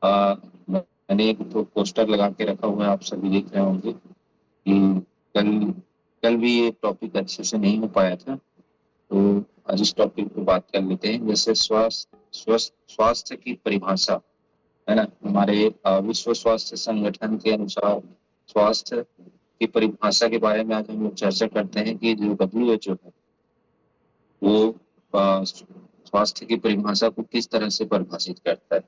मैंने एक तो पोस्टर लगा के रखा हुआ है, आप सभी देख रहे होंगे कि कल कल भी ये टॉपिक अच्छे से नहीं हो पाया था। तो आज इस टॉपिक पे बात कर लेते हैं, जैसे स्वास्थ्य की परिभाषा, है ना। हमारे विश्व स्वास्थ्य संगठन के अनुसार स्वास्थ्य की परिभाषा के बारे में आज हम लोग चर्चा करते हैं कि जो WHO है वो स्वास्थ्य की परिभाषा को किस तरह से परिभाषित करता है।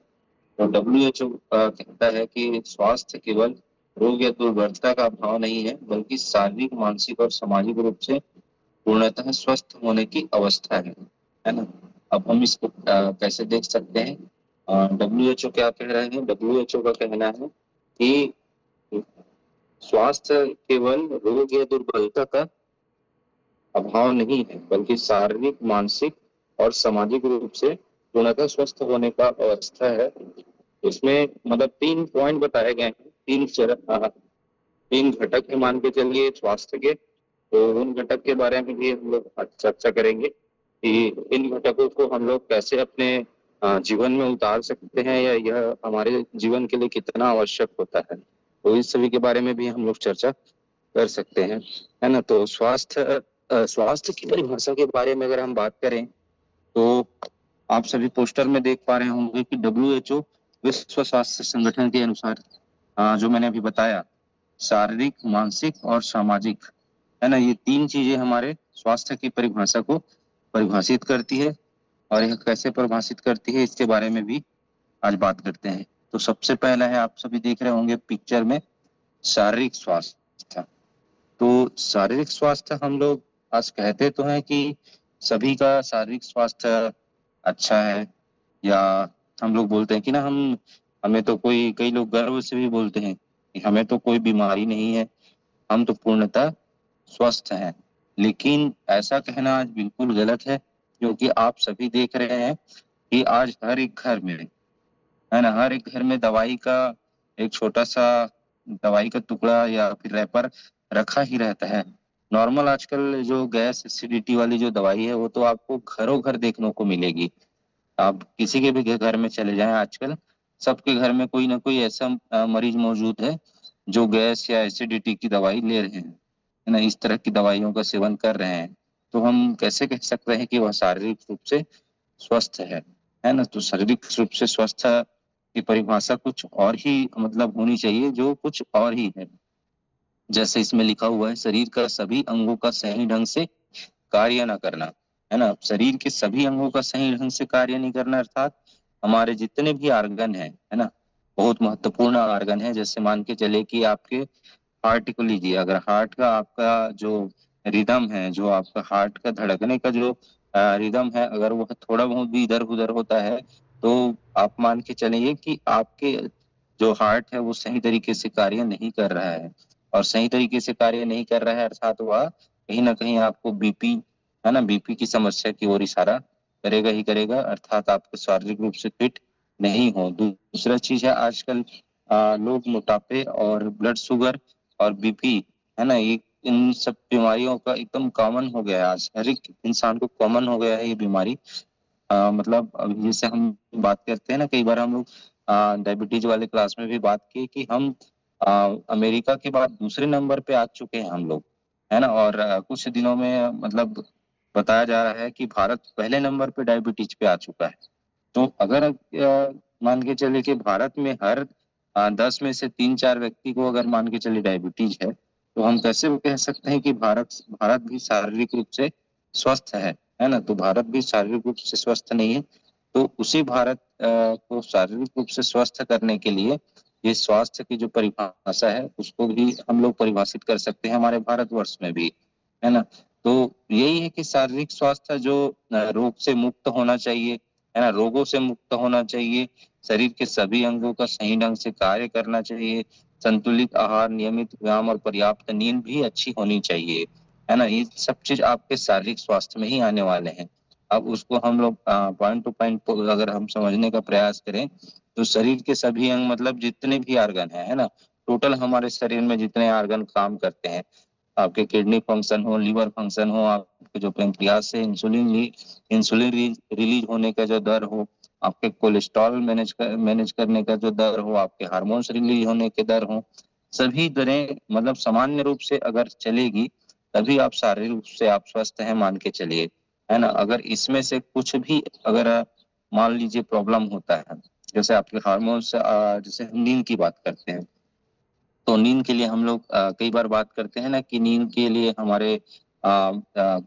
तो WHO कहता है कि स्वास्थ्य केवल रोग या दुर्बलता का अभाव नहीं है, बल्कि शारीरिक, मानसिक और सामाजिक रूप से पूर्णतः स्वस्थ होने की अवस्था है ना। अब हम इसको कैसे देख सकते हैं। WHO क्या कह रहे हैं? WHO का कहना है कि स्वास्थ्य केवल रोग या दुर्बलता का अभाव नहीं है, बल्कि शारीरिक, मानसिक और सामाजिक रूप से पूर्णतः स्वस्थ होने का अवस्था है। इसमें मतलब 3 पॉइंट बताए गए हैं, 3 घटक है मान के चलिए स्वास्थ्य के। तो उन घटक के बारे में भी हम लोग आज चर्चा करेंगे कि इन घटकों को हम लोग कैसे अपने जीवन में उतार सकते हैं, या यह हमारे जीवन के लिए कितना आवश्यक होता है। तो इस सभी के बारे में भी हम लोग चर्चा कर सकते हैं, है ना। तो स्वास्थ्य की परिभाषा के बारे में अगर हम बात करें तो आप सभी पोस्टर में देख पा रहे होंगे कि WHO विश्व स्वास्थ्य संगठन के अनुसार जो मैंने अभी बताया, शारीरिक, मानसिक और सामाजिक, है ना, ये 3 चीजें हमारे स्वास्थ्य की परिभाषा को परिभाषित करती है। और यह कैसे परिभाषित करती है इसके बारे में भी आज बात करते हैं। तो सबसे पहला है, आप सभी देख रहे होंगे पिक्चर में, शारीरिक स्वास्थ्य। तो शारीरिक स्वास्थ्य हम लोग आज कहते तो हैं कि सभी का शारीरिक स्वास्थ्य अच्छा है, या हम लोग बोलते हैं कि ना हमें तो कई लोग गर्व से भी बोलते हैं कि हमें तो कोई बीमारी नहीं है, हम तो पूर्णतः स्वस्थ हैं। लेकिन ऐसा कहना आज बिल्कुल गलत है, क्योंकि आप सभी देख रहे हैं कि आज हर एक घर में, है ना, हर एक घर में दवाई का एक छोटा सा दवाई का टुकड़ा या फिर रैपर रखा ही रहता है। नॉर्मल आजकल जो गैस एसिडिटी वाली जो दवाई है वो तो आपको घरों घर देखने को मिलेगी। आप किसी के भी घर में चले जाएं, आजकल सबके घर में कोई ना कोई ऐसा मरीज मौजूद है जो गैस या एसिडिटी की दवाई ले रहे हैं, है ना, इस तरह की दवाइयों का सेवन कर रहे हैं। तो हम कैसे कह सकते हैं कि वह शारीरिक रूप से स्वस्थ है ना। तो शारीरिक रूप से स्वस्थ की परिभाषा कुछ और ही मतलब होनी चाहिए, जो कुछ और ही है। जैसे इसमें लिखा हुआ है, शरीर का सभी अंगों का सही ढंग से कार्य न करना, है ना। शरीर के सभी अंगों का सही ढंग से कार्य नहीं करना, अर्थात हमारे जितने भी आर्गन है ना, बहुत महत्वपूर्ण आर्गन है। जैसे मान के चले कि आपके हार्ट को लीजिए, अगर हार्ट का आपका जो रिदम है, जो आपका हार्ट का धड़कने का जो रिदम है, अगर वह थोड़ा बहुत भी इधर उधर होता है, तो आप मान के चलिए कि आपके जो हार्ट है वो सही तरीके से कार्य नहीं कर रहा है। और सही तरीके से कार्य नहीं कर रहा है अर्थात वह कहीं ना कहीं आपको बीपी, है ना, बीपी की समस्या की ओर इशारा करेगा ही करेगा, अर्थात आपको शारीरिक रूप से फिट नहीं हो। दूसरा चीज है, आजकल लोग मोटापे और ब्लड शुगर और बीपी, है ना, ये इन सब बीमारियों का एकदम कॉमन हो गया है। आज हर एक इंसान को कॉमन हो गया है ये बीमारी। मतलब अभी जैसे हम बात करते हैं ना, कई बार हम लोग डायबिटीज वाले क्लास में भी बात की कि हम अमेरिका के बाद दूसरे नंबर पे आ चुके हैं हम लोग, है ना। और कुछ दिनों में मतलब बताया जा रहा है कि भारत पहले नंबर पे डायबिटीज पे आ चुका है। तो अगर मान के चले कि भारत में हर 10 में से 3-4 व्यक्ति को अगर मान के चले डायबिटीज है, तो हम कैसे वो कह सकते हैं कि भारत भारत भी शारीरिक रूप से स्वस्थ है ना। तो भारत भी शारीरिक रूप से स्वस्थ नहीं है। तो उसी भारत को शारीरिक रूप से स्वस्थ करने के लिए ये स्वास्थ्य की जो परिभाषा है उसको भी हम लोग परिभाषित कर सकते हैं हमारे भारतवर्ष में भी, है ना। तो यही है कि शारीरिक स्वास्थ्य जो रोग से मुक्त होना चाहिए, है ना, रोगों से मुक्त होना चाहिए, शरीर के सभी अंगों का सही ढंग से कार्य करना चाहिए, संतुलित आहार, नियमित व्यायाम और पर्याप्त नींद भी अच्छी होनी चाहिए, है ना। ये सब चीज आपके शारीरिक स्वास्थ्य में ही आने वाले हैं। अब उसको हम लोग पॉइंट टू पॉइंट अगर हम समझने का प्रयास करें, तो शरीर के सभी अंग मतलब जितने भी ऑर्गन है ना, टोटल हमारे शरीर में जितने ऑर्गन काम करते हैं, आपके किडनी फंक्शन हो, लीवर फंक्शन हो, आपके जो पेंक्रियास से इंसुलिन रिलीज होने का जो दर हो, आपके कोलेस्ट्रॉल मैनेज करने का जो दर हो, आपके हार्मोन्स रिलीज होने के दर हो, सभी दरें मतलब सामान्य रूप से अगर चलेगी, तभी आप शारीरिक रूप से आप स्वस्थ हैं मान के चलिए, है ना? अगर इसमें से कुछ भी अगर मान लीजिए प्रॉब्लम होता है, जैसे आपके हार्मोन्स जैसे हम नींद की बात करते हैं, तो नींद के लिए हम लोग कई बार बात करते हैं ना कि नींद के लिए हमारे अ अ,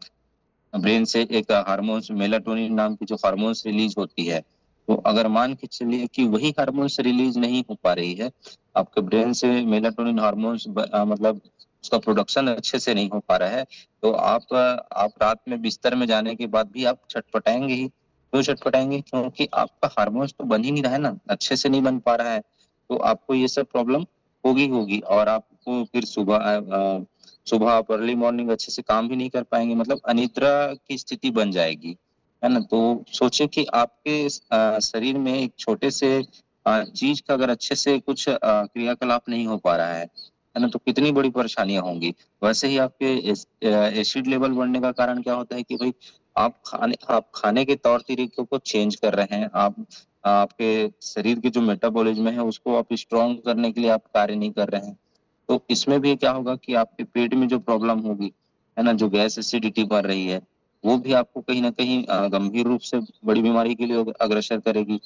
ब्रेन से एक हार्मोन्स मेलाटोनिन नाम की जो हार्मोन्स रिलीज होती है, तो अगर मान के चलिए कि वही हार्मोन्स रिलीज नहीं हो पा रही है, आपके ब्रेन से मेलाटोनिन हार्मोन्स मतलब उसका प्रोडक्शन अच्छे से नहीं हो पा रहा है, तो आप रात में बिस्तर में जाने के बाद भी आप छटपटाएँगे ही। क्यों छटपटाएँगे? क्योंकि आपका हार्मोन्स तो बन ही नहीं रहा है ना, अच्छे से नहीं बन पा रहा है, तो आपको ये सब प्रॉब्लम होगी और आपको फिर सुबह आप अर्ली मॉर्निंग अच्छे से काम भी नहीं कर पाएँगे, मतलब अनिद्रा की स्थिति बन जाएगी, है ना? तो सोचिए कि आपके शरीर में एक छोटे से चीज़ का अगर अच्छे से कुछ क्रियाकलाप नहीं हो पा रहा है ना? तो कितनी बड़ी परेशानियाँ होंगी। वैसे ही आपके एसिड लेवल बढ़ने का कारण क्या होता है कि भई आप खाने के तौर-तरीकों को चेंज कर रहे हैं, आपके शरीर के जो मेटाबॉलिज़्म है उसको आप स्ट्रॉन्ग करने के लिए आप कार्य नहीं कर रहे हैं। तो इसमें भी क्या होगा कि आपके पेट में जो प्रॉब्लम होगी, है ना? जो गैस एसिडिटी बढ़ रही है, वो भी आपको कहीं न कहीं गंभीर रूप से बड़ी बीमारी के लिए अग्रसर करेगी।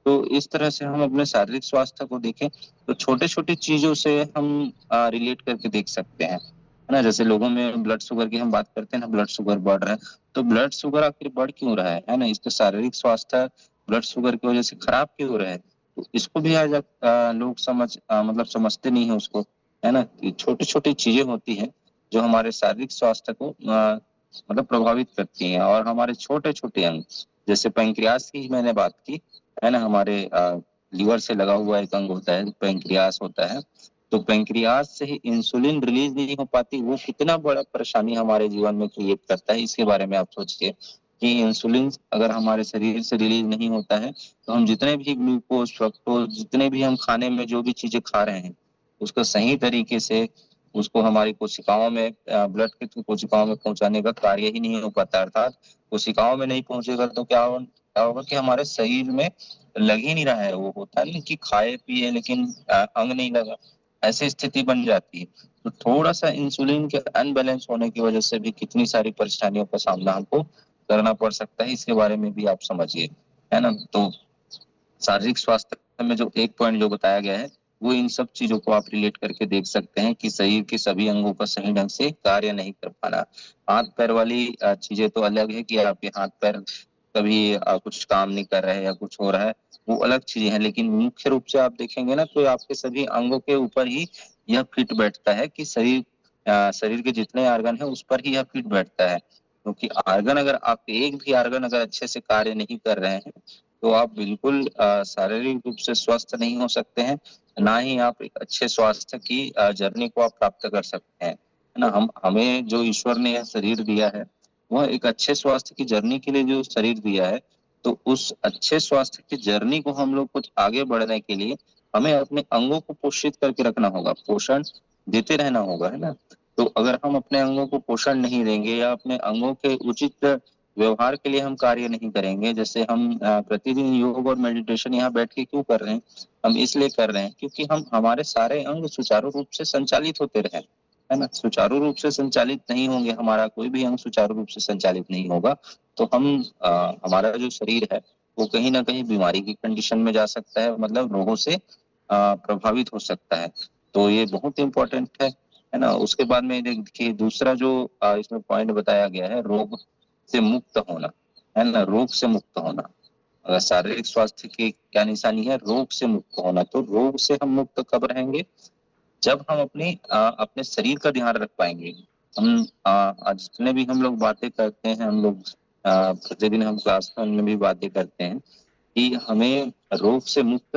तो इस तरह से हम अपने शारीरिक स्वास्थ्य को देखें, तो छोटे-छोटे चीज़ों से हम रिलेट करके देख सकते हैं, है ना? जैसे लोगों में ब्लड शुगर की हम बात करते हैं ना, ब्लड शुगर बढ़ रहा है, तो ब्लड शुगर आखिर बढ़ क्यों रहा है ना? इसका शारीरिक स्वास्थ्य ब्लड शुगर की वजह से खराब क्यों हो रहा है? तो इसको भी आज लोग मतलब समझते नहीं हैं उसको। है ना? कि छोटी-छोटी चीज़ें होती हैं, जो हमारे शारीरिक स्वास्थ्य को मतलब प्रभावित करती हैं और हमारे छोटे-छोटे अंग, जैसे पैंक्रियाज़ की ही मैंने बात की, है ना? हमारे लीवर से लगा हुआ एक अंग होता है, पैंक्रियाज़ होता है। तो पैंक्रियाज़ से ही इंसुलिन रिलीज़ नहीं हो पाती, वो कितना बड़ा परेशानी हमारे जीवन में क्रिएट करता है, इसके बारे में आप सोचिए कि इंसुलिन अगर हमारे शरीर से रिलीज़ नहीं होता है, तो हम जितने भी ग्लूकोज़, फ्रक्टोज़ जितने भी हम खाने में जो भी चीज़ें खा रहे हैं, उसको सही तरीके से उसको हमारी कोशिकाओं में ब्लड के थ्रू कोशिकाओं में पहुँचाने का कार्य ही नहीं हो पाता, अर्थात कोशिकाओं में नहीं पहुँचेगा तो क्या होगा कि हमारे शरीर में लग ही नहीं रहा है, वो होता है ना कि खाए-पिए लेकिन अंग नहीं लगा, ऐसी स्थिति बन जाती है। तो थोड़ा-सा इंसुलिन के अनबैलेंस होने की वजह से भी कितनी सारी परेशानियों का सामना हमको करना पड़ सकता है, इसके बारे में भी आप समझिए, है ना? तो शारीरिक स्वास्थ्य में जो एक पॉइंट जो बताया गया है, वो इन सब चीज़ों को आप रिलेट करके देख सकते हैं कि शरीर के सभी अंगों का सही ढंग से कार्य नहीं कर पाना। हाथ-पैर वाली चीज़ें तो अलग है कि आपके हाथ-पैर कभी कुछ काम नहीं कर रहे हैं या कुछ हो रहा है, वो अलग चीज़ें हैं। लेकिन मुख्य रूप से आप देखेंगे ना तो आपके सभी अंगों के ऊपर ही यह फिट बैठता है कि शरीर के जितने ऑर्गन हैं, उस पर ही यह फिट बैठता है। क्योंकि ऑर्गन अगर आपके एक भी ऑर्गन अगर अच्छे से कार्य नहीं कर रहे हैं, तो आप बिल्कुल शारीरिक रूप से स्वस्थ नहीं हो सकते हैं, ना ही आप एक अच्छे स्वास्थ्य की जर्नी को आप प्राप्त कर सकते हैं, है ना? हमें जो ईश्वर ने यह शरीर दिया है, वह एक अच्छे स्वास्थ्य की जर्नी के लिए जो शरीर दिया है, तो उस अच्छे स्वास्थ्य की जर्नी को हम लोग कुछ आगे बढ़ने के लिए हमें अपने अंगों को पोषित करके रखना होगा, पोषण देते रहना होगा, है ना? तो अगर हम अपने अंगों को पोषण नहीं देंगे या अपने अंगों के उचित व्यवहार के लिए हम कार्य नहीं करेंगे, जैसे हम प्रतिदिन योग और मेडिटेशन यहाँ बैठ के क्यों कर रहे हैं? हम इसलिए कर रहे हैं क्योंकि हम हमारे सारे अंग सुचारू रूप से संचालित होते रहें, है ना? सुचारू रूप से संचालित नहीं होंगे, हमारा कोई भी अंग सुचारू रूप से संचालित नहीं होगा, तो हमारा जो शरीर है, वो कहीं न कहीं बीमारी की कंडीशन में जा सकता है, मतलब रोगों से प्रभावित हो सकता है। तो ये बहुत इम्पोर्टेंट है ना? उसके बाद में देखिए दूसरा जो इसमें पॉइंट बताया गया है, रोग से मुक्त होना, है ना? रोग से मुक्त होना। शारीरिक स्वास्थ्य की क्या निशानी है? रोग से मुक्त होना। तो रोग से हम मुक्त कब रहेंगे? जब हम अपने शरीर का ध्यान रख पाएँगे। हम आज जितने भी हम लोग बातें करते हैं, हम लोग प्रतिदिन हम क्लास में भी बातें करते हैं कि हमें रोग से मुक्त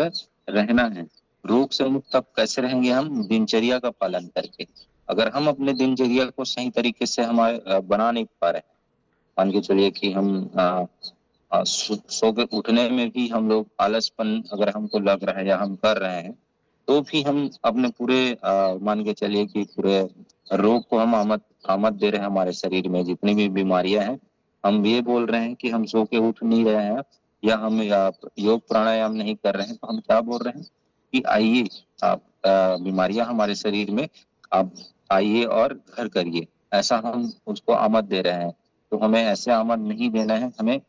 रहना है। रोग से मुक्त अब कैसे रहेंगे हम? दिनचर्या का पालन करके। अगर हम अपने दिनचर्या को सही तरीके से बना नहीं पा रहे हैं, मान के चलिए कि हम सो के उठने में भी हम लोग आलसपन अगर हमको लग रहा है या हम कर रहे हैं, तो भी हम अपने पूरे मान के चलिए कि पूरे रोग को हम आमद आमद दे रहे हैं हमारे शरीर में जितनी भी बीमारियाँ हैं, हम ये बोल रहे हैं कि हम सो के उठ नहीं रहे हैं, या हम योग प्राणायाम नहीं कर रहे हैं, तो हम क्या बोल रहे हैं कि आइए आप बीमारियां हमारे शरीर में आप आइए और घर करिए, ऐसा हम उसको आमद दे रहे हैं। तो हमें ऐसे आमद नहीं देना है, हमें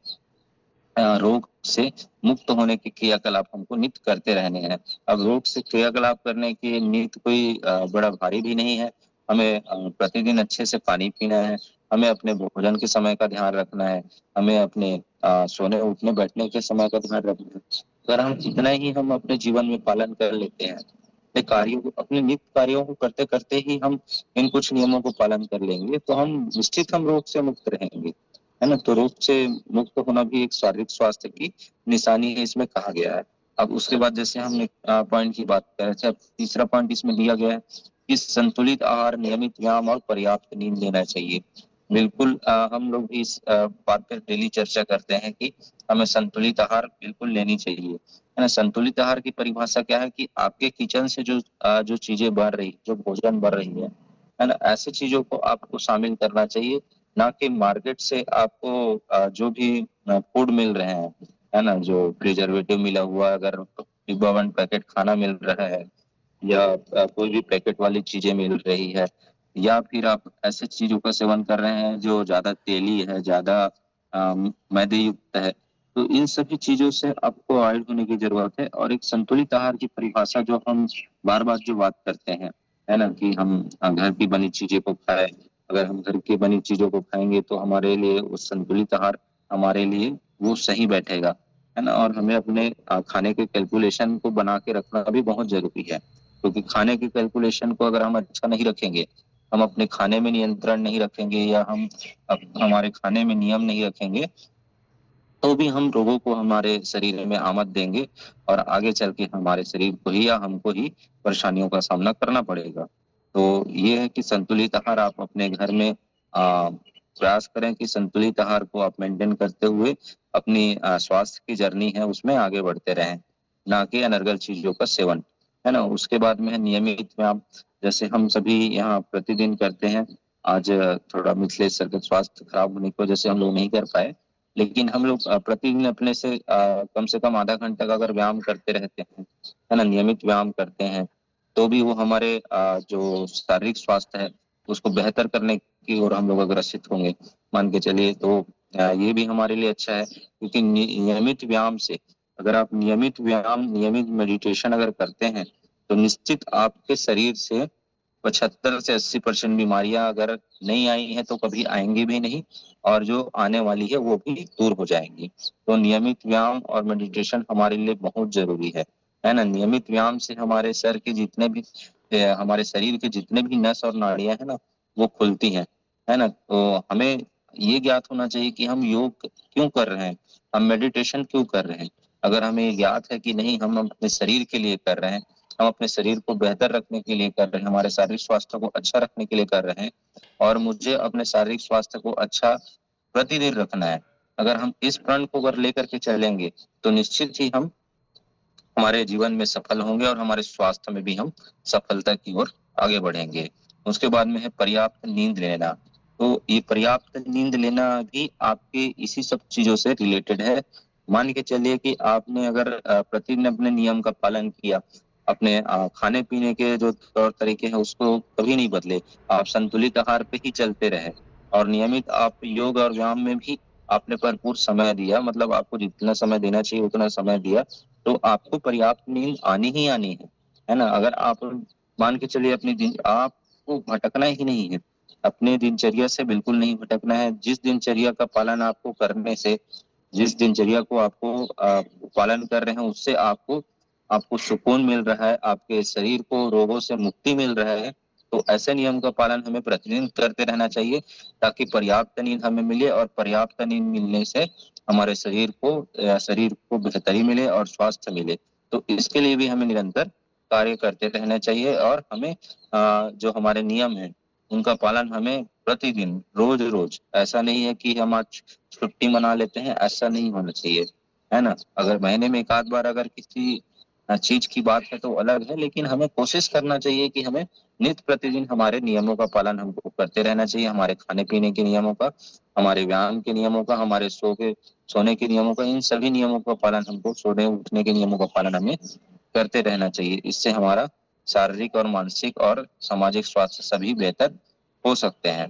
रोग से मुक्त होने के क्रियाकलाप हमको नित्य करते रहने हैं। अब रोग से क्रियाकलाप करने के नित्य कोई बड़ा भारी भी नहीं है। हमें प्रतिदिन अच्छे से पानी पीना है, हमें अपने भोजन के समय का ध्यान रखना है, हमें अपने सोने उठने बैठने के समय का ध्यान रखना है। अगर हम इतना ही हम अपने जीवन में पालन कर लेते हैं, अपने कार्यों को अपने नित्य कार्यों को करते करते ही हम इन कुछ नियमों को पालन कर लेंगे, तो हम निश्चित हम रोग से मुक्त रहेंगे, है ना। तो रोग से मुक्त होना भी एक शारीरिक स्वास्थ्य की निशानी है, इसमें कहा गया है। अब उसके बाद जैसे हमने पॉइंट की बात कर रहे थे, अब तीसरा पॉइंट इसमें दिया गया है कि संतुलित आहार, नियमित व्यायाम और पर्याप्त नींद लेना चाहिए। बिल्कुल हम लोग भी इस बात पर डेली चर्चा करते हैं कि हमें संतुलित आहार बिल्कुल लेनी चाहिए, है ना। संतुलित आहार की परिभाषा क्या है कि आपके किचन से जो चीजें बन रही, जो भोजन बन रही है ना, ऐसी चीजों को आपको शामिल करना चाहिए, ना कि मार्केट से आपको जो भी फूड मिल रहे हैं, है ना, जो प्रिजर्वेटिव मिला हुआ, अगर डिब्बा बंद पैकेट खाना मिल रहा है या कोई भी पैकेट वाली चीजें मिल रही है, या फिर आप ऐसे चीजों का सेवन कर रहे हैं जो ज्यादा तेली है, ज्यादा मैदे युक्त है, तो इन सभी चीजों से आपको अवॉइड होने की जरूरत है। और एक संतुलित आहार की परिभाषा जो हम बार बार जो बात करते हैं, है ना, कि हम घर की बनी चीजें को खाएं। अगर हम घर की बनी चीजों को खाएंगे तो हमारे लिए वो संतुलित आहार हमारे लिए वो सही बैठेगा, है ना। और हमें अपने खाने के कैलकुलेशन को बना के रखना भी बहुत जरूरी है, क्योंकि खाने के कैलकुलेशन को अगर हम अच्छा नहीं रखेंगे, हम अपने खाने में नियंत्रण नहीं रखेंगे, या हम हमारे खाने में नियम नहीं रखेंगे, तो भी हम रोगों को हमारे शरीर में आमद देंगे और आगे चल के हमारे शरीर को ही या हमको ही परेशानियों का सामना करना पड़ेगा। तो ये है कि संतुलित आहार आप अपने घर में प्रयास करें कि संतुलित आहार को आप मेंटेन करते हुए अपनी स्वास्थ्य की जर्नी है उसमें आगे बढ़ते रहें, ना कि अनर्गल चीजों का सेवन, है ना। उसके बाद में है नियमित व्यायाम, जैसे हम सभी यहाँ प्रतिदिन करते हैं। आज थोड़ा मिथिलेश सर का स्वास्थ्य खराब होने की वजह से हम लोग नहीं कर पाए, लेकिन हम लोग प्रतिदिन अपने से कम आधा घंटा का अगर व्यायाम करते रहते हैं, है ना, नियमित व्यायाम करते हैं, तो भी वो हमारे जो शारीरिक स्वास्थ्य है उसको बेहतर करने की ओर हम लोग अग्रसित होंगे, मान के चलिए। तो ये भी हमारे लिए अच्छा है, क्योंकि नियमित व्यायाम से, अगर आप नियमित व्यायाम, नियमित मेडिटेशन अगर करते हैं, तो निश्चित आपके शरीर से 75 से 80% बीमारियां अगर नहीं आई हैं तो कभी आएंगी भी नहीं, और जो आने वाली है वो भी दूर हो जाएंगी। तो नियमित व्यायाम और मेडिटेशन हमारे लिए बहुत जरूरी है ना। नियमित व्यायाम से हमारे सर के जितने भी हमारे शरीर के जितने भी नस और नाड़ियां है ना, वो खुलती हैं, है ना। तो हमें ये ज्ञात होना चाहिए कि हम योग क्यों कर रहे हैं, हम मेडिटेशन क्यों कर रहे हैं। अगर हमें ज्ञात है कि नहीं, हम अपने शरीर के लिए कर रहे हैं, हम अपने शरीर को बेहतर रखने के लिए कर रहे हैं, हमारे शारीरिक स्वास्थ्य को अच्छा रखने के लिए कर रहे हैं, और मुझे अपने शारीरिक स्वास्थ्य को अच्छा प्रतिदिन रखना है, अगर हम इस प्रण को अगर लेकर के चलेंगे, तो निश्चित ही हम हमारे जीवन में सफल होंगे और हमारे स्वास्थ्य में भी हम सफलता की ओर आगे बढ़ेंगे। उसके बाद में है पर्याप्त नींद लेना। तो ये पर्याप्त नींद लेना भी आपके इसी सब चीजों से रिलेटेड है। मान के चलिए कि आपने अगर प्रतिदिन अपने नियम का पालन किया, अपने खाने पीने के जो तौर तरीके हैं उसको कभी नहीं बदले, आप संतुलित आहार पे ही चलते रहे, और नियमित आप योग और व्यायाम में भी आपने भरपूर समय दिया, मतलब आपको जितना समय देना चाहिए उतना समय दिया, तो आपको पर्याप्त नींद आनी ही आनी है ना। अगर आप मान के चलिए अपनी दिन, आपको भटकना ही नहीं है, अपने दिनचर्या से बिल्कुल नहीं भटकना है। जिस दिनचर्या का पालन आपको करने से, जिस दिनचर्या को आपको पालन कर रहे हैं उससे आपको आपको सुकून मिल रहा है, आपके शरीर को रोगों से मुक्ति मिल रहा है, तो ऐसे नियम का पालन हमें प्रतिदिन करते रहना चाहिए, ताकि पर्याप्त नींद हमें मिले, और पर्याप्त नींद मिलने से हमारे शरीर को बेहतरी मिले और स्वास्थ्य मिले। तो इसके लिए भी हमें निरंतर कार्य करते रहना चाहिए, और हमें जो हमारे नियम हैं उनका पालन हमें प्रतिदिन, रोज रोज, ऐसा नहीं है कि हम आज छुट्टी मना लेते हैं, ऐसा नहीं होना चाहिए, है ना। अगर महीने में एक आध बार अगर किसी चीज की बात है तो अलग है, लेकिन हमें कोशिश करना चाहिए कि हमें नित्य प्रतिदिन हमारे नियमों का पालन हमको करते रहना चाहिए, हमारे खाने पीने के नियमों का, हमारे व्यायाम के नियमों का, हमारे सोने के नियमों का, इन सभी नियमों का पालन हमको, सोने उठने के नियमों का पालन हमें करते रहना चाहिए। इससे हमारा शारीरिक और मानसिक और सामाजिक स्वास्थ्य सभी बेहतर हो सकते हैं।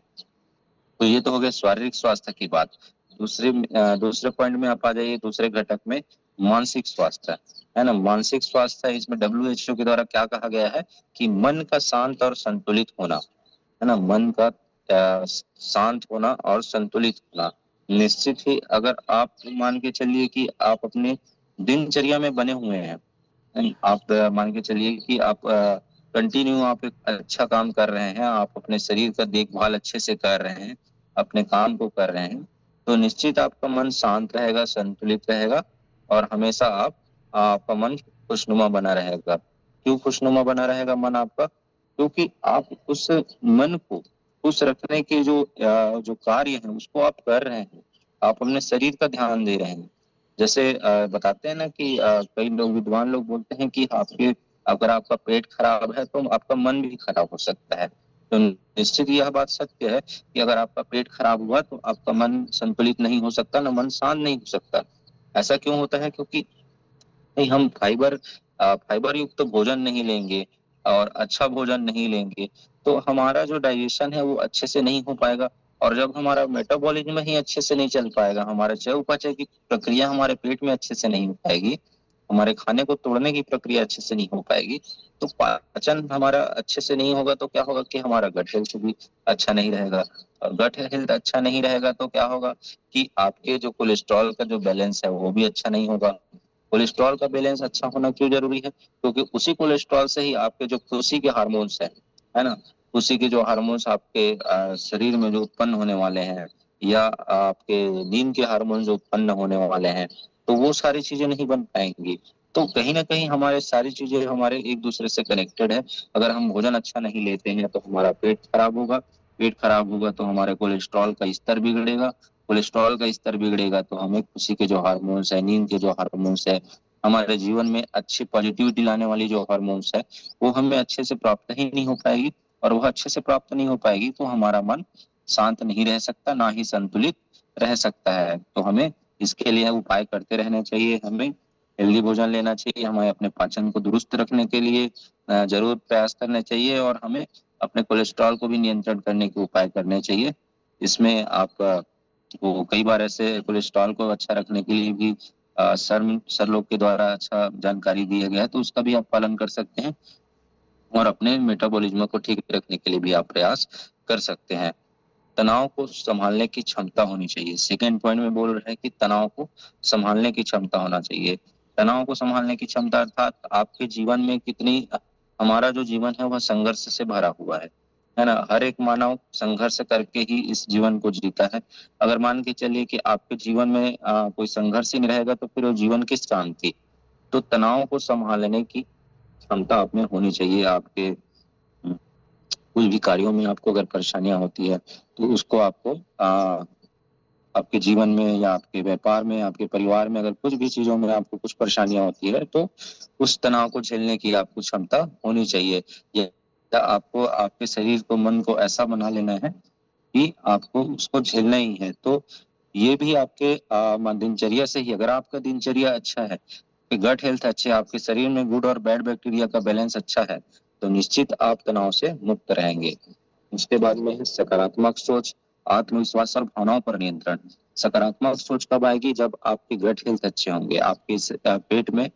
तो ये तो हो गया शारीरिक स्वास्थ्य की बात। दूसरे पॉइंट में आप आ जाइए, दूसरे घटक में मानसिक स्वास्थ्य, है ना। मानसिक स्वास्थ्य, इसमें WHO के द्वारा क्या कहा गया है कि मन का शांत और संतुलित होना, है ना। मन का शांत होना और संतुलित होना। निश्चित ही अगर आप मान के चलिए कि आप अपने दिनचर्या में बने हुए हैं, आप मान के चलिए कि आप कंटिन्यू आप एक अच्छा काम कर रहे हैं, आप अपने शरीर का देखभाल अच्छे से कर रहे हैं, अपने काम को कर रहे हैं, तो निश्चित आपका मन शांत रहेगा, संतुलित रहेगा और हमेशा आपका मन खुशनुमा बना रहेगा। क्यों खुशनुमा बना रहेगा मन आपका? क्योंकि आप उस मन को खुश रखने के जो कार्य है उसको आप कर रहे हैं, आप अपने शरीर का ध्यान दे रहे हैं। जैसे बताते हैं ना कि कई लोग, विद्वान लोग बोलते हैं कि अगर आपका पेट खराब है तो आपका मन भी खराब हो सकता है। तो निश्चित यह बात सत्य है कि अगर आपका पेट खराब हुआ तो आपका मन संतुलित नहीं हो सकता, ना मन शांत नहीं हो सकता। ऐसा क्यों होता है? क्योंकि नहीं, हम फाइबर युक्त भोजन नहीं लेंगे और अच्छा भोजन नहीं लेंगे तो हमारा जो डाइजेशन है वो अच्छे से नहीं हो पाएगा। और जब हमारा मेटाबॉलिज्म ही अच्छे से नहीं चल पाएगा, हमारे चयापचय की प्रक्रिया हमारे पेट में अच्छे से नहीं हो पाएगी, हमारे खाने को तोड़ने की प्रक्रिया अच्छे से नहीं हो पाएगी, तो पाचन हमारा अच्छे से नहीं होगा तो क्या होगा कि हमारा गट हेल्थ भी अच्छा नहीं रहेगा। और गट हेल्थ अच्छा नहीं रहेगा तो क्या होगा कि आपके जो कोलेस्ट्रॉल का जो बैलेंस है वो भी अच्छा नहीं होगा। कोलेस्ट्रॉल का बैलेंस अच्छा होना क्यों जरूरी है? क्योंकि उसी कोलेस्ट्रॉल से ही आपके जो खुशी के हार्मोन्स है ना, खुशी के जो हार्मोन्स आपके शरीर में जो उत्पन्न होने वाले हैं, या आपके नींद के हार्मोन जो उत्पन्न होने वाले हैं, तो वो सारी चीजें नहीं बन पाएंगी। तो कहीं ना कहीं हमारे सारी चीजें हमारे एक दूसरे से कनेक्टेड है। अगर हम भोजन अच्छा नहीं लेते हैं तो हमारा पेट खराब होगा, पेट खराब होगा तो हमारे कोलेस्ट्रॉल का स्तर बिगड़ेगा, कोलेस्ट्रॉल का स्तर बिगड़ेगा तो हमें खुशी के जो हार्मोन्स है, नींद के जो हार्मोन्स है, हमारे जीवन में अच्छी पॉजिटिविटी लाने वाली जो हार्मोन्स है, वो हमें अच्छे से प्राप्त ही नहीं हो पाएगी। और वह अच्छे से प्राप्त नहीं हो पाएगी तो हमारा मन शांत नहीं रह सकता, ना ही संतुलित रह सकता है। तो हमें इसके लिए उपाय करते रहने चाहिए, हमें हेल्दी भोजन लेना चाहिए, हमें अपने पाचन को दुरुस्त रखने के लिए जरूर प्रयास करने चाहिए, और हमें अपने कोलेस्ट्रॉल को भी नियंत्रण करने के उपाय करने चाहिए। इसमें आप वो कई बार ऐसे कोलेस्ट्रॉल को अच्छा रखने के लिए भी सर लोग के द्वारा अच्छा जानकारी दिया गया है, तो उसका भी आप पालन कर सकते हैं। और अपने मेटाबॉलिज्म को ठीक रखने के लिए भी आप प्रयास कर सकते हैं। तनाव को संभालने की क्षमता होनी चाहिए। सेकेंड पॉइंट में बोल रहे हैं कि तनाव को संभालने की क्षमता होना चाहिए। तनाव को संभालने की क्षमता अर्थात आपके जीवन में कितनी, हमारा जो जीवन है वह संघर्ष से भरा हुआ है ना। हर एक मानव संघर्ष करके ही इस जीवन को जीता है। अगर मान के चलिए कि आपके जीवन में कोई संघर्ष ही नहीं रहेगा तो फिर वो जीवन किस काम की? तो तनाव को संभालने की क्षमता आप में होनी चाहिए। आपके कोई भी कार्यों में आपको अगर परेशानियां होती है तो उसको आपको आपके जीवन में या आपके व्यापार में, आपके परिवार में अगर कुछ भी चीजों में आपको कुछ परेशानियां होती है तो उस तनाव को झेलने की आपको क्षमता होनी चाहिए। या आपको आपके शरीर को, मन को ऐसा बना लेना है कि आपको उसको झेलना ही है। तो ये भी आपके दिनचर्या से ही, अगर आपका दिनचर्या अच्छा है, गट हेल्थ अच्छे, आपके शरीर में गुड और बैड बैक्टीरिया का बैलेंस अच्छा है, तो निश्चित आप तनाव से मुक्त रहेंगे। उसके बाद में है सकारात्मक सोच, आत्मविश्वास और भावनाओं पर नियंत्रण। सकारात्मक सोच कब आएगी? जब आपके गट हेल्थ अच्छे होंगे, आपके पेट में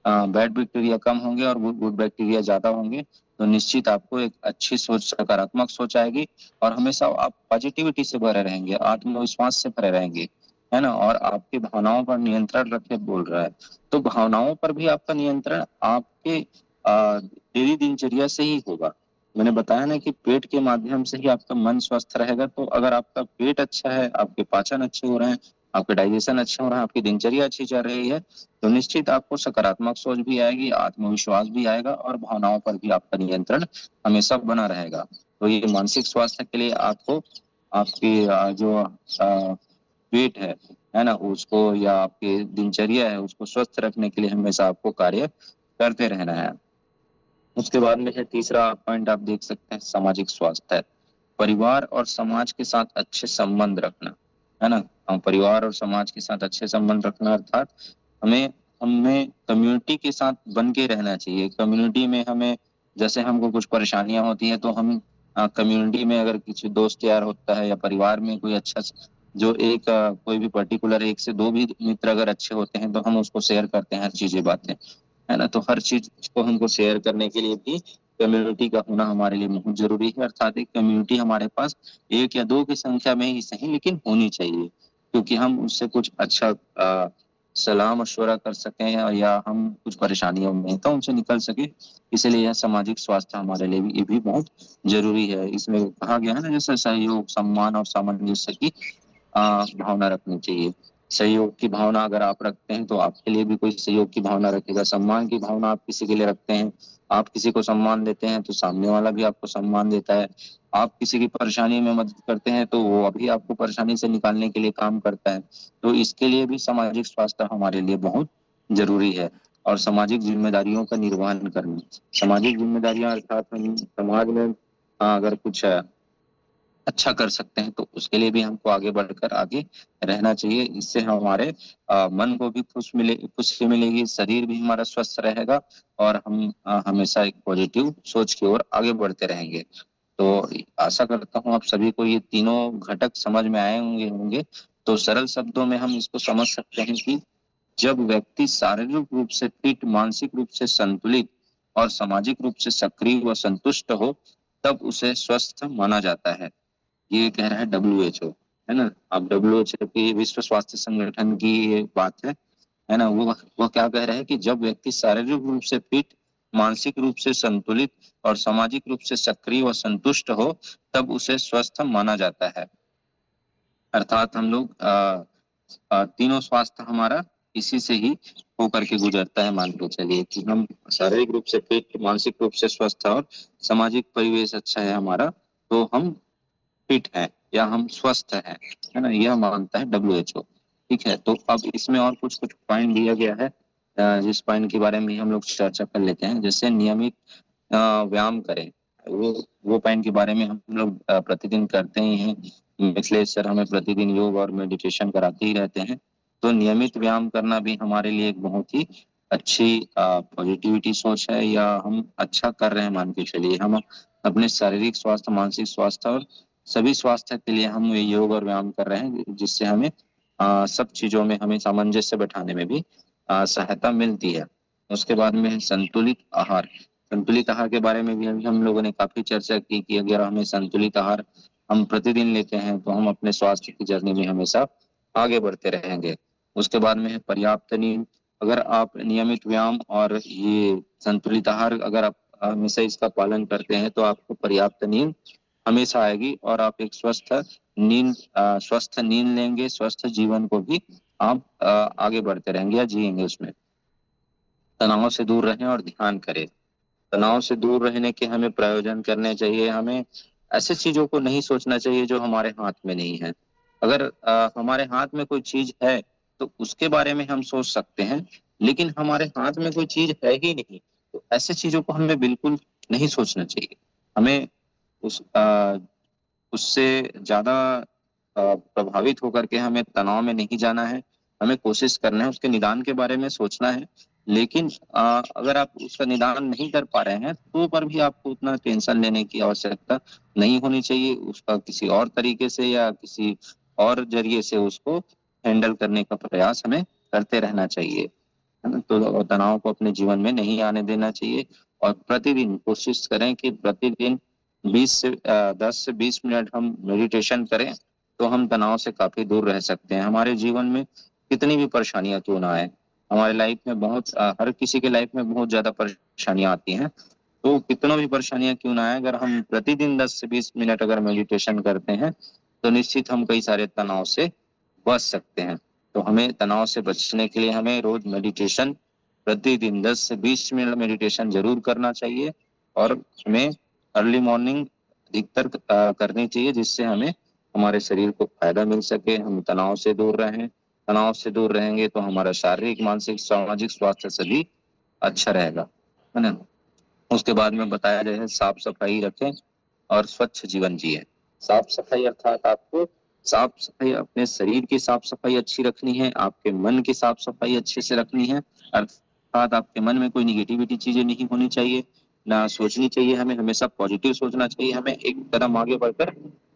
बैड बैक्टीरिया कम होंगे और गुड बैक्टीरिया ज्यादा होंगे, तो निश्चित आपको एक अच्छी सोच, सकारात्मक सोच आएगी और हमेशा आप पॉजिटिविटी से भरे रहेंगे, आत्मविश्वास से भरे रहेंगे, है ना। और आपकी भावनाओं पर नियंत्रण रखे बोल रहा है, तो भावनाओं पर भी आपका नियंत्रण आपके डेली दिनचर्या से ही होगा। मैंने बताया ना कि पेट के माध्यम से ही आपका मन स्वस्थ रहेगा। तो अगर आपका पेट अच्छा है, आपके पाचन अच्छे हो रहे हैं, आपके डाइजेशन अच्छे हो रहा है, आपकी दिनचर्या अच्छी चल रही है, तो निश्चित आपको सकारात्मक सोच भी आएगी, आत्मविश्वास भी आएगा और भावनाओं पर भी आपका नियंत्रण हमेशा बना रहेगा। तो ये मानसिक स्वास्थ्य के लिए आपको आपकी जो पेट है ना, उसको, या आपकी दिनचर्या है उसको स्वस्थ रखने के लिए हमेशा आपको कार्य करते रहना है। उसके बाद में है तीसरा पॉइंट, आप देख सकते हैं सामाजिक स्वास्थ्य है। परिवार और समाज के साथ अच्छे संबंध रखना, है ना। परिवार और समाज के साथ अच्छे संबंध रखना अर्थात हमें हमें कम्युनिटी के साथ बन के रहना चाहिए। कम्युनिटी में हमें, जैसे हमको कुछ परेशानियां होती है तो हम कम्युनिटी में अगर किसी दोस्त यार होता है या परिवार में कोई अच्छा जो एक कोई भी पर्टिकुलर एक से दो भी मित्र अगर अच्छे होते हैं तो हम उसको शेयर करते हैं हर चीजें बातें, है ना। तो हर चीज को हमको शेयर करने के लिए भी कम्युनिटी का होना हमारे लिए बहुत जरूरी है। अर्थात एक कम्युनिटी हमारे पास एक या दो की संख्या में ही सही लेकिन होनी चाहिए, क्योंकि हम उससे कुछ अच्छा सलाह मशवरा कर सकें या हम कुछ परेशानियों में तो उनसे निकल सके। इसलिए यह सामाजिक स्वास्थ्य हमारे लिए भी ये भी बहुत जरूरी है। इसमें कहा गया है ना, जैसे सहयोग, सम्मान और सामंजस्य की भावना रखनी चाहिए। सहयोग की भावना अगर आप रखते हैं तो आपके लिए भी कोई सहयोग की भावना रखेगा। सम्मान की भावना आप किसी के लिए रखते हैं, आप किसी को सम्मान देते हैं तो सामने वाला भी आपको सम्मान देता है। आप किसी की परेशानी में मदद करते हैं तो वो अभी आपको परेशानी से निकालने के लिए काम करता है। तो इसके लिए भी सामाजिक स्वास्थ्य हमारे लिए बहुत जरूरी है। और सामाजिक जिम्मेदारियों का निर्वहन करना, सामाजिक जिम्मेदारियां अर्थात हम समाज में अगर कुछ अच्छा कर सकते हैं तो उसके लिए भी हमको आगे बढ़कर आगे रहना चाहिए। इससे हमारे मन को भी खुशी मिलेगी, शरीर भी हमारा स्वस्थ रहेगा और हम हमेशा एक पॉजिटिव सोच की ओर आगे बढ़ते रहेंगे। तो आशा करता हूँ आप सभी को ये तीनों घटक समझ में आए होंगे। तो सरल शब्दों में हम इसको समझ सकते हैं कि जब व्यक्ति शारीरिक रूप से फिट, मानसिक रूप से संतुलित और सामाजिक रूप से सक्रिय व संतुष्ट हो, तब उसे स्वस्थ माना जाता है। ये कह रहा है WHO, है ना। अब WHO की, विश्व स्वास्थ्य संगठन की ये बात है ना। वो क्या कह रहा है कि जब व्यक्ति शारीरिक रूप से फिट, मानसिक रूप से संतुलित और सामाजिक रूप से सक्रिय व संतुष्ट हो, तब उसे स्वस्थ माना जाता है। अर्थात हम लोग तीनों स्वास्थ्य हमारा इसी से ही होकर के गुजरता है। मान के चलिए कि हम शारीरिक रूप से फिट, मानसिक रूप से स्वस्थ और सामाजिक परिवेश अच्छा है हमारा, तो हम फिट है या हम स्वस्थ है ना। यह मानता है WHO। ठीक है, तो अब इसमें और कुछ कुछ पॉइंट दिया गया है, जिस पॉइंट के बारे में हम लोग चर्चा कर लेते हैं। जैसे नियमित व्यायाम करें, वो पॉइंट के बारे में हम लोग प्रतिदिन करते ही हैं। मिथिलेश सर हमें प्रतिदिन योग और मेडिटेशन कराते ही रहते हैं। तो नियमित व्यायाम करना भी हमारे लिए एक बहुत ही अच्छी पॉजिटिविटी सोच है, या हम अच्छा कर रहे हैं मान के चलिए। हम अपने शारीरिक स्वास्थ्य, मानसिक स्वास्थ्य और सभी स्वास्थ्य के लिए हम योग और व्यायाम कर रहे हैं, जिससे हमें सब चीजों में हमें सामंजस्य बैठाने में भी सहायता मिलती है। उसके बाद में है संतुलित आहार। संतुलित आहार के बारे में भी अभी हम लोगों ने काफी चर्चा की कि अगर हमें संतुलित आहार हम प्रतिदिन लेते हैं तो हम अपने स्वास्थ्य की जर्नी में हमेशा आगे बढ़ते रहेंगे। उसके बाद में है पर्याप्त नींद। अगर आप नियमित व्यायाम और ये संतुलित आहार अगर आप हमेशा इसका पालन करते हैं तो आपको पर्याप्त नींद हमेशा आएगी और आप एक स्वस्थ नींद लेंगे, स्वस्थ जीवन को भी आप आगे बढ़ते रहेंगे या जिएंगे उसमें। तनाव से दूर रहें और ध्यान करें। तनाव से दूर रहने के हमें प्रयोजन करने चाहिए। हमें ऐसे चीजों को नहीं सोचना चाहिए जो हमारे हाथ में नहीं है। अगर हमारे हाथ में कोई चीज है तो उसके बारे में हम सोच सकते हैं, लेकिन हमारे हाथ में कोई चीज है ही नहीं तो ऐसे चीजों को हमें बिल्कुल नहीं सोचना चाहिए। हमें उस उससे ज्यादा प्रभावित होकर के हमें तनाव में नहीं जाना है। हमें कोशिश करना है, उसके निदान के बारे में सोचना है। लेकिन अगर आप उसका निदान नहीं कर पा रहे हैं तो पर भी आपको उतना टेंशन लेने की आवश्यकता नहीं होनी चाहिए। उसका किसी और तरीके से या किसी और जरिए से उसको हैंडल करने का प्रयास हमें करते रहना चाहिए, है ना। तो तनाव को अपने जीवन में नहीं आने देना चाहिए और प्रतिदिन कोशिश करें कि प्रतिदिन 10 से 20 मिनट हम मेडिटेशन करें तो हम तनाव से काफी दूर रह सकते हैं। हमारे जीवन में कितनी भी परेशानियां क्यों ना आए, हमारे लाइफ में हर किसी के लाइफ में बहुत ज्यादा परेशानियां आती हैं। तो कितना भी परेशानियां क्यों ना आए, अगर हम प्रतिदिन 10 से 20 मिनट अगर मेडिटेशन करते हैं तो निश्चित हम कई सारे तनाव से बच सकते हैं। तो हमें तनाव से बचने के लिए हमें रोज मेडिटेशन, प्रतिदिन 10 से 20 मिनट मेडिटेशन जरूर करना चाहिए और हमें अर्ली मॉर्निंग अधिकतर करनी चाहिए, जिससे हमें हमारे शरीर को फायदा मिल सके, हम तनाव से दूर रहें। तनाव से दूर रहेंगे तो हमारा शारीरिक, मानसिक, सामाजिक स्वास्थ्य सभी अच्छा रहेगा, है ना? उसके बाद में बताया गया है साफ सफाई रखें और स्वच्छ जीवन जिए। साफ सफाई अर्थात आपको साफ सफाई अपने शरीर की साफ सफाई अच्छी रखनी है, आपके मन की साफ सफाई अच्छे से रखनी है। अर्थात आपके मन में कोई निगेटिविटी चीजें नहीं होनी चाहिए, ना सोचनी चाहिए। हमें हमेशा पॉजिटिव सोचना चाहिए, हमें एक कदम आगे बढ़कर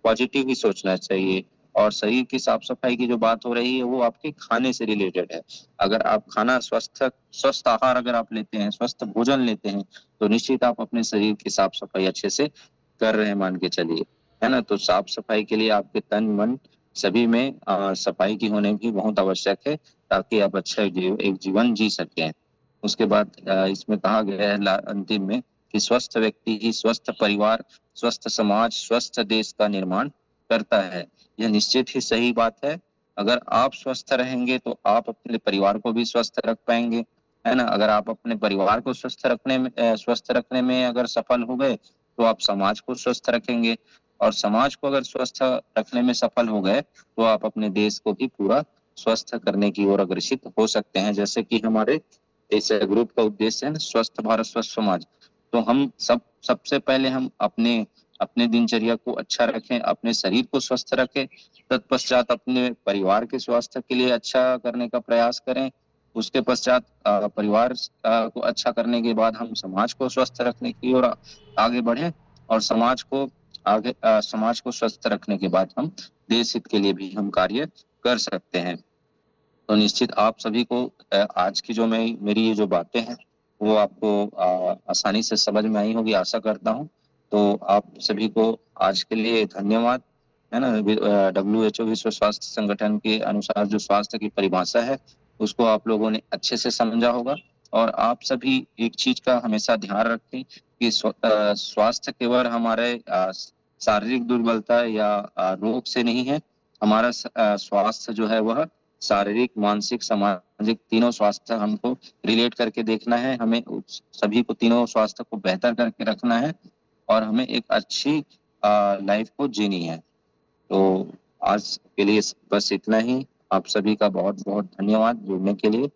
पॉजिटिव ही सोचना चाहिए। और शरीर की साफ सफाई की जो बात हो रही है वो आपके खाने से रिलेटेड है। अगर आप खाना स्वस्थ स्वस्थ आहार अगर आप लेते हैं, स्वस्थ भोजन लेते हैं, तो निश्चित आप अपने शरीर की साफ सफाई अच्छे से कर रहे हैं मान के चलिए, है ना? तो साफ सफाई के लिए आपके तन मन सभी में सफाई की होने भी बहुत आवश्यक है, ताकि आप अच्छा एक जीवन जी सकें। उसके बाद इसमें कहा गया है अंतिम में कि स्वस्थ व्यक्ति ही स्वस्थ परिवार, स्वस्थ समाज, स्वस्थ देश का निर्माण करता है। यह निश्चित ही सही बात है। अगर आप स्वस्थ रहेंगे तो आप अपने परिवार को भी स्वस्थ रख पाएंगे, है ना? अगर आप अपने परिवार को स्वस्थ रखने में अगर सफल हो गए, तो आप समाज को स्वस्थ रखेंगे, और समाज को अगर स्वस्थ रखने में सफल हो गए, तो आप अपने देश को भी पूरा स्वस्थ करने की ओर अग्रसित हो सकते हैं। जैसे कि हमारे इस ग्रुप का उद्देश्य है ना, स्वस्थ भारत स्वस्थ समाज। तो हम सबसे पहले हम अपने अपने दिनचर्या को अच्छा रखें, अपने शरीर को स्वस्थ रखें, तत्पश्चात अपने परिवार के स्वास्थ्य के लिए अच्छा करने का प्रयास करें। उसके पश्चात परिवार को अच्छा करने के बाद हम समाज को स्वस्थ रखने की ओर आगे बढ़े, और समाज को स्वस्थ रखने के बाद हम देश हित के लिए भी हम कार्य कर सकते हैं। तो निश्चित आप सभी को आज की जो मेरी ये जो बातें हैं वो आपको आसानी से समझ में आई होगी, आशा करता हूँ। तो आप सभी को आज के लिए धन्यवाद, है ना? WHO विश्व स्वास्थ्य संगठन के अनुसार जो स्वास्थ्य की परिभाषा है उसको आप लोगों ने अच्छे से समझा होगा। और आप सभी एक चीज का हमेशा ध्यान रखें कि स्वास्थ्य केवल हमारे शारीरिक दुर्बलता या रोग से नहीं है। हमारा स्वास्थ्य जो है वह शारीरिक, मानसिक, सामाजिक तीनों स्वास्थ्य हमको रिलेट करके देखना है। हमें सभी को तीनों स्वास्थ्य को बेहतर करके रखना है, और हमें एक अच्छी लाइफ को जीनी है। तो आज के लिए बस इतना ही। आप सभी का बहुत बहुत धन्यवाद जुड़ने के लिए।